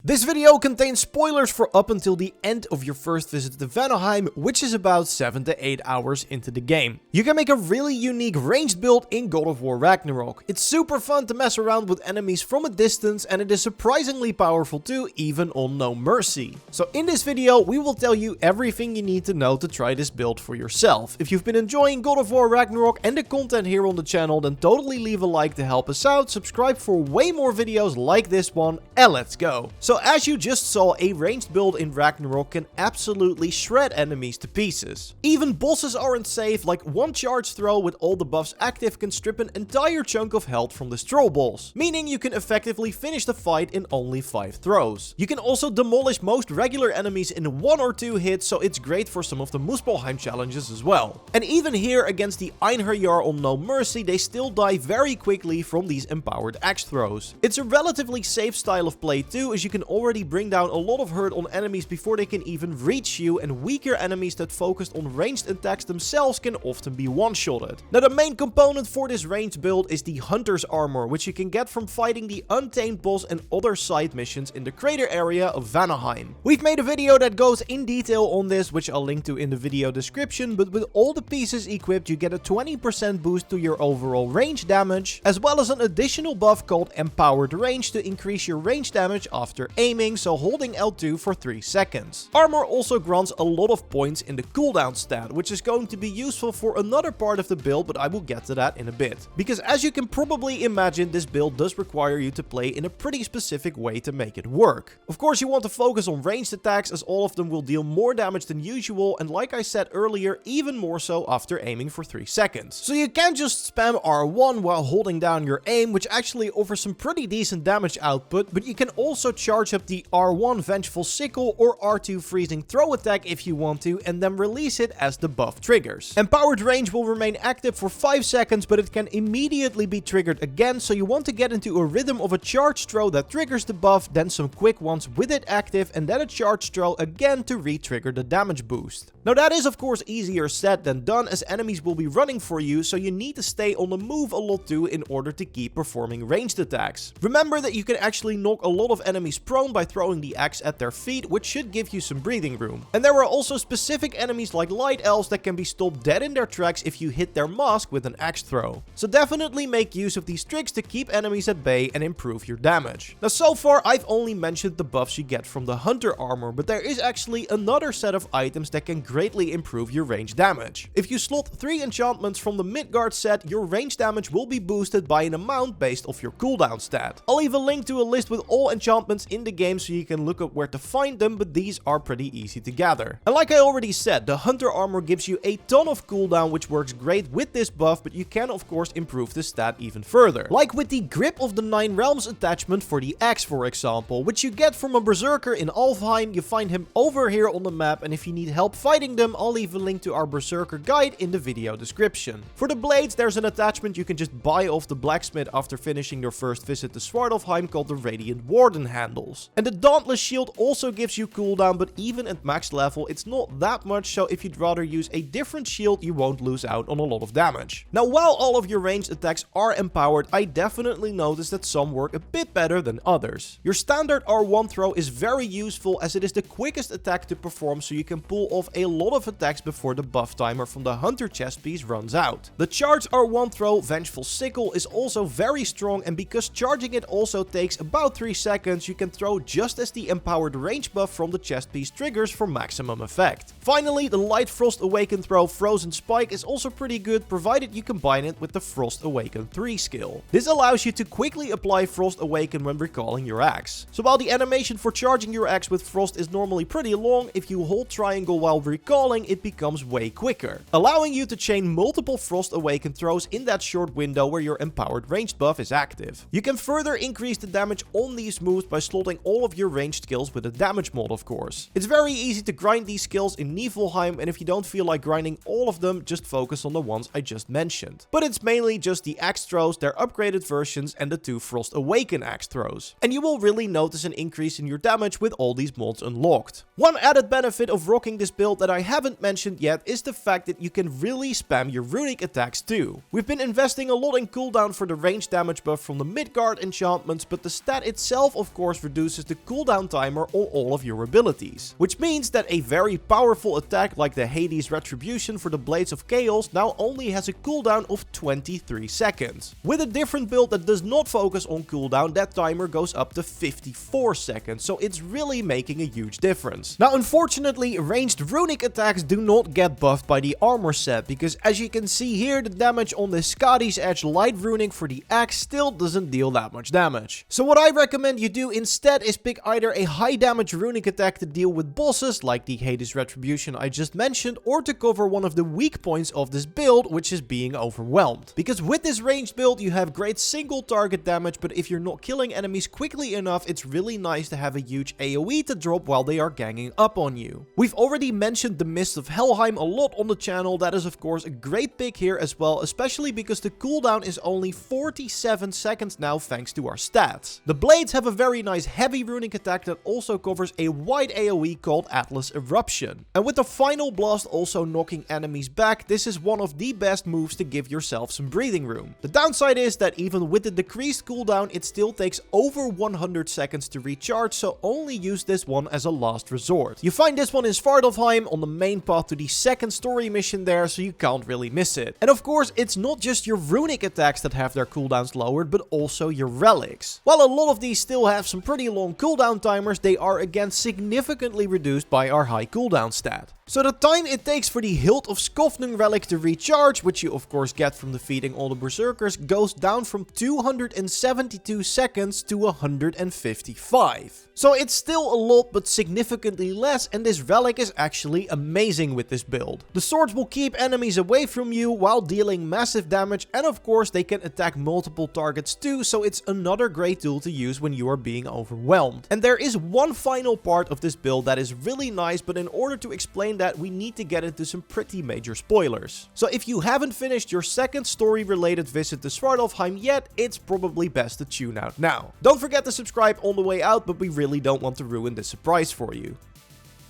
This video contains spoilers for up until the end of your first visit to Vanaheim, which is about 7 to 8 hours into the game. You can make a really unique ranged build in God of War Ragnarok. It's super fun to mess around with enemies from a distance, and it is surprisingly powerful too, even on No Mercy. So in this video, we will tell you everything you need to know to try this build for yourself. If you've been enjoying God of War Ragnarok and the content here on the channel, then totally leave a like to help us out, subscribe for way more videos like this one, and let's go. So as you just saw, a ranged build in Ragnarok can absolutely shred enemies to pieces. Even bosses aren't safe, like one charge throw with all the buffs active can strip an entire chunk of health from the Stroll balls, meaning you can effectively finish the fight in only 5 throws. You can also demolish most regular enemies in 1 or 2 hits, so it's great for some of the Muspelheim challenges as well. And even here against the Einherjar on No Mercy, they still die very quickly from these empowered axe throws. It's a relatively safe style of play too, as you can already bring down a lot of hurt on enemies before they can even reach you, and weaker enemies that focused on ranged attacks themselves can often be one-shotted. Now the main component for this ranged build is the Hunter's Armor, which you can get from fighting the Untamed boss and other side missions in the crater area of Vanaheim. We've made a video that goes in detail on this, which I'll link to in the video description, but with all the pieces equipped you get a 20% boost to your overall range damage, as well as an additional buff called Empowered Range to increase your range damage after aiming, so holding L2 for 3 seconds. Armor also grants a lot of points in the cooldown stat, which is going to be useful for another part of the build, but I will get to that in a bit. Because as you can probably imagine, this build does require you to play in a pretty specific way to make it work. Of course, you want to focus on ranged attacks, as all of them will deal more damage than usual, and like I said earlier, even more so after aiming for 3 seconds. So you can't just spam R1 while holding down your aim, which actually offers some pretty decent damage output, but you can also charge up the R1 Vengeful Sickle or R2 Freezing Throw attack if you want to, and then release it as the buff triggers. Empowered Range will remain active for 5 seconds, but it can immediately be triggered again, so you want to get into a rhythm of a charge throw that triggers the buff, then some quick ones with it active, and then a charge throw again to re-trigger the damage boost. Now that is of course easier said than done, as enemies will be running for you, so you need to stay on the move a lot too in order to keep performing ranged attacks. Remember that you can actually knock a lot of enemies prone by throwing the axe at their feet, which should give you some breathing room. And there are also specific enemies like Light Elves that can be stopped dead in their tracks if you hit their mask with an axe throw. So definitely make use of these tricks to keep enemies at bay and improve your damage. Now so far I've only mentioned the buffs you get from the Hunter Armor, but there is actually another set of items that can greatly improve your range damage. If you slot 3 enchantments from the Midgard set, your range damage will be boosted by an amount based off your cooldown stat. I'll leave a link to a list with all enchantments in the game so you can look up where to find them, but these are pretty easy to gather. And like I already said, the Hunter Armor gives you a ton of cooldown, which works great with this buff, but you can of course improve the stat even further. Like with the Grip of the Nine Realms attachment for the axe, for example, which you get from a Berserker in Alfheim. You find him over here on the map, and if you need help fighting them, I'll leave a link to our Berserker guide in the video description. For the blades, there's an attachment you can just buy off the blacksmith after finishing your first visit to Svartalfheim called the Radiant Warden handles. And the Dauntless Shield also gives you cooldown, but even at max level it's not that much, so if you'd rather use a different shield you won't lose out on a lot of damage. Now while all of your ranged attacks are empowered, I definitely noticed that some work a bit better than others. Your standard R1 throw is very useful, as it is the quickest attack to perform, so you can pull off a lot of attacks before the buff timer from the Hunter chest piece runs out. The charged R1 throw, Vengeful Sickle, is also very strong, and because charging it also takes about 3 seconds, you can throw just as the empowered range buff from the chest piece triggers for maximum effect. Finally, the Light Frost Awaken throw, Frozen Spike, is also pretty good, provided you combine it with the Frost Awaken 3 skill. This allows you to quickly apply Frost Awaken when recalling your axe. So while the animation for charging your axe with Frost is normally pretty long, if you hold triangle while recalling, it becomes way quicker, allowing you to chain multiple Frost Awaken throws in that short window where your empowered ranged buff is active. You can further increase the damage on these moves by slotting all of your ranged skills with a damage mod, of course. It's very easy to grind these skills in Niflheim, and if you don't feel like grinding all of them, just focus on the ones I just mentioned. But it's mainly just the axe throws, their upgraded versions, and the 2 Frost Awaken axe throws. And you will really notice an increase in your damage with all these mods unlocked. One added benefit of rocking this build that I haven't mentioned yet is the fact that you can really spam your runic attacks too. We've been investing a lot in cooldown for the range damage buff from the Midgard enchantments, but the stat itself of course reduces reduces the cooldown timer on all of your abilities, which means that a very powerful attack like the Hades Retribution for the Blades of Chaos now only has a cooldown of 23 seconds. With a different build that does not focus on cooldown, that timer goes up to 54 seconds, so it's really making a huge difference. Now unfortunately, ranged runic attacks do not get buffed by the armor set, because as you can see here, the damage on the Skadi's Edge light runic for the axe still doesn't deal that much damage. So what I recommend you do instead is pick either a high damage runic attack to deal with bosses like the Hades Retribution I just mentioned, or to cover one of the weak points of this build, which is being overwhelmed. Because with this ranged build you have great single target damage, but if you're not killing enemies quickly enough, it's really nice to have a huge AoE to drop while they are ganging up on you. We've already mentioned the Mist of Helheim a lot on the channel. That is of course a great pick here as well, especially because the cooldown is only 47 seconds now thanks to our stats. The blades have a very nice heavy runic attack that also covers a wide AoE called Atlas Eruption. And with the final blast also knocking enemies back, this is one of the best moves to give yourself some breathing room. The downside is that even with the decreased cooldown, it still takes over 100 seconds to recharge, so only use this one as a last resort. You find this one in Svartalfheim on the main path to the second story mission there, so you can't really miss it. And of course, it's not just your runic attacks that have their cooldowns lowered, but also your relics. While a lot of these still have some pretty long cooldown timers, they are again significantly reduced by our high cooldown stat. So the time it takes for the Hilt of Skofnung relic to recharge, which you of course get from defeating all the berserkers, goes down from 272 seconds to 155. So it's still a lot, but significantly less, and this relic is actually amazing with this build. The swords will keep enemies away from you while dealing massive damage, and of course they can attack multiple targets too, so it's another great tool to use when you are being overwhelmed. And there is one final part of this build that is really nice, but in order to explain that, we need to get into some pretty major spoilers. So if you haven't finished your second story related visit to Svartalfheim yet, it's probably best to tune out now. Don't forget to subscribe on the way out, but we really don't want to ruin this surprise for you.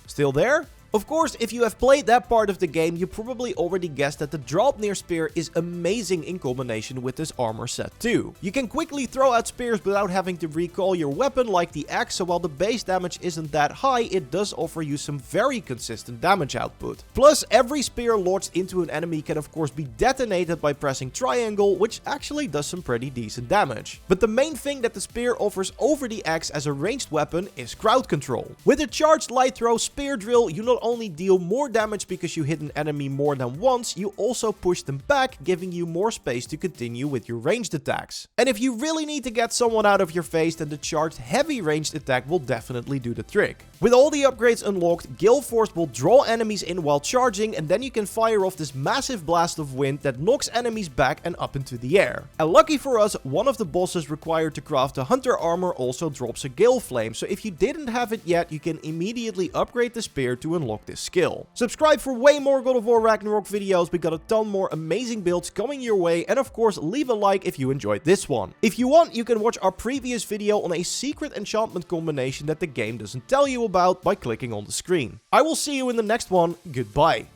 Still there? Of course, if you have played that part of the game, you probably already guessed that the Draupnir spear is amazing in combination with this armor set too. You can quickly throw out spears without having to recall your weapon like the axe, so while the base damage isn't that high, it does offer you some very consistent damage output. Plus, every spear launched into an enemy can of course be detonated by pressing triangle, which actually does some pretty decent damage. But the main thing that the spear offers over the axe as a ranged weapon is crowd control. With a charged light throw spear drill, you not only deal more damage because you hit an enemy more than once, you also push them back, giving you more space to continue with your ranged attacks. And if you really need to get someone out of your face, then the charged heavy ranged attack will definitely do the trick. With all the upgrades unlocked, Gale Force will draw enemies in while charging, and then you can fire off this massive blast of wind that knocks enemies back and up into the air. And lucky for us, one of the bosses required to craft the Hunter armor also drops a Gale Flame, so if you didn't have it yet, you can immediately upgrade the spear to unlock this skill. Subscribe for way more God of War Ragnarok videos, we got a ton more amazing builds coming your way, and of course leave a like if you enjoyed this one. If you want, you can watch our previous video on a secret enchantment combination that the game doesn't tell you about by clicking on the screen. I will see you in the next one, goodbye.